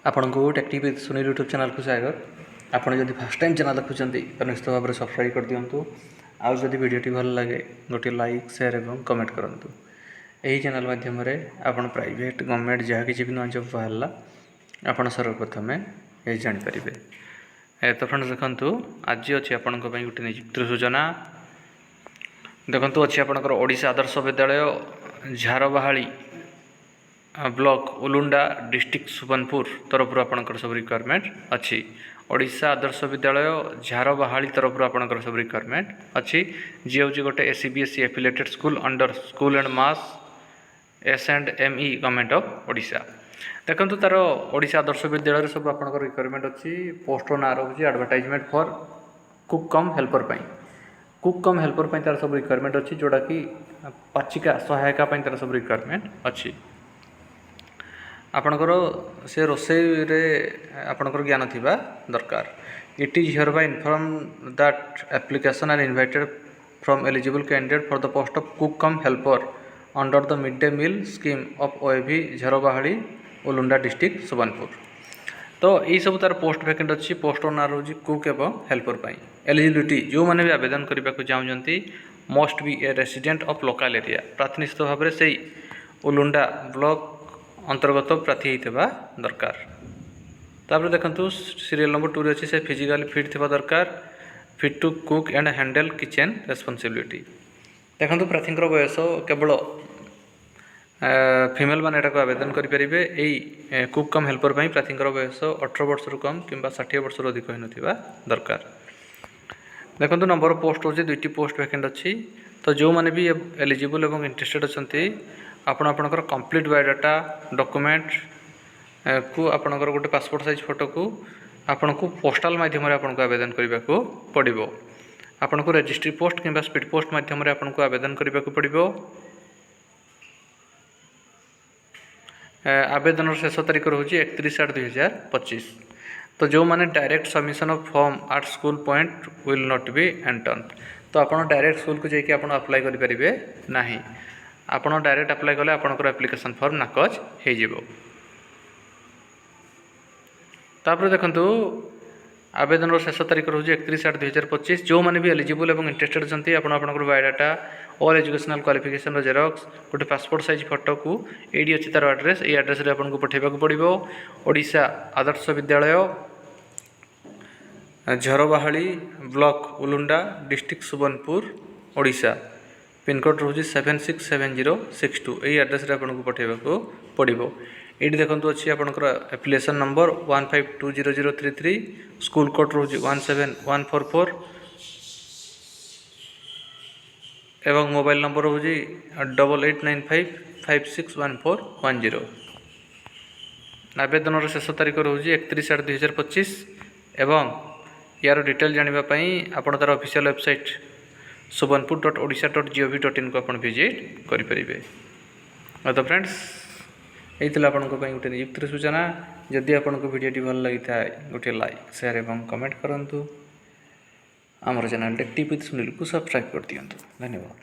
आपण को tactic with Sunil YouTube channel को स्वागत। आपड़ जब फास्ट टाइम चैनल देखुं तो निश्चित भाव में सब्सक्राइब कर दिंतु। आउ जदि वीडियोटी भल लगे गोटे लाइक शेयर और कमेंट करूँ। यही चैनल माध्यम आपड़ प्राइवेट गवर्नमेंट जहाँ किसी भी नुआ जब बाहर आप सर्वप्रथम ये जानीपर। तो फ्रेंड्स देखु आज अच्छी आपण गोटे नियुक्ति सूचना देखु अच्छी आपंकर ओडिशा आदर्श विद्यालय झारबाहाली ब्लॉक उलुंडा डिस्ट्रिक्ट सुबर्णपुर तरफ आपंकर सब रिक्वायरमेंट अच्छी। ओडिशा आदर्श विद्यालय झारबाहाली तरफ आपंकर सब रिक्वायरमेंट अच्छी जी हूँ गोटे a CBSE affiliated school under school and mass S&ME government of Odisha. देखो तार ओडिशा आदर्श विद्यालय सब आपंकर रिक्वायरमेंट अच्छी। पोस्ट ना रोचे advertisement for cook cum helper cook cum helper तार सब रिक्वायरमेंट अच्छी जोड़ा कि पाचिका सहायिका तार सब रिक्वायरमेंट अच्छी। आपणकर से रोषे आपणकर ज्ञान थिबा दरकार। It is hereby inform that application are invited from eligible candidate for the post of cook cum helper under the mid day meal scheme of OAV Jharbahali Ulunda district Subarnapur. तो यही सब तार पोस्ट वैकेंट अच्छी। पोस्ट ना रोज cook एवं helper eligibility जो मैंने भी आवेदन करने को चाहते must be a resident of local area प्रार्थी निश्चित भाव में से उलुंडा ब्लॉक अंतर्गत प्रार्थी होता दरकार। तापर देखो सीरियल नंबर 2 अच्छी से फिजिकली फिट थी दरकार fit to cook and handle kitchen responsibility. देखो प्रार्थी बयस केवल फिमेल मैंने यहाँ आवेदन करेंगे। यही कुक कम हेल्पर प्रार्थी बयस 18 वर्ष कम कि 60 वर्ष अधिक होता दरकार। देखो नंबर ऑफ पोस्ट होची 2टी पोस्ट वैकेंट अच्छी। तो जो मैंने भी एलिजिबल और इंटरेस्टेड अच्छा आपणकर कंप्लीट बायोडाटा डॉक्यूमेंट को आपणकर गोटे पासपोर्ट साइज फोटो को आपन को पोस्टाल माध्यम आपन को आवेदन करने को पड़ो। आपन को रजिस्ट्री पोस्ट किंबा स्पीड पोस्ट माध्यम आपन को आवेदन करने को पड़ो। आवेदन शेष तारीख रोचे 31/8/2025। तो जो मैंने direct submission of form at school point will not be entertained. तो आप डायरेक्ट स्कूल को जाकि आप अप्लाई करेंगे ना। आपड़ डायरेक्ट अप्लाई कले आपंकर एप्लिकेशन फॉर्म नाकच हो। तापर देखु आवेदन शेष तारीख रोचे 31/8/2025। जो मैंने भी एलिजिबल और इंटरेस्टेड अच्छे आपंकर बायोडाटा और एजुकेशनल क्वालिफिकेशन जेरॉक्स गोटे पासपोर्ट साइज फोटो को ये अच्छी तार एड्रेस ये एड्रेस आपको पठेबा पड़ो। Odisha Adarsha Vidyalaya Jharbahali block Ulunda district Subarnapur Odisha pincode रोचे 767062 यही एड्रेस आपको पठेबा पड़ो। ये देखो अच्छी आपंकर एप्लिकेशन नंबर 15200033 स्कूल कोड रोचे 17144 एवं मोबाइल नंबर रोचे 8895561410। आवेदन शेष तारीख रोचे 31/8/2025 एवं यार डिटेल जानापी आप तार ऑफिशियल वेबसाइट subarnpur.odisha.gov.in को आप विजिट करेंगे। तो फ्रेंड्स यही आपन गोटे नियुक्ति सूचना। जदि आपन को वीडियो भल लगी था गोटे लाइक शेयर और कमेंट करूँ। आमर चैनल टेक्टिक विथ सुनील को सब्सक्राइब कर दिंतु। धन्यवाद।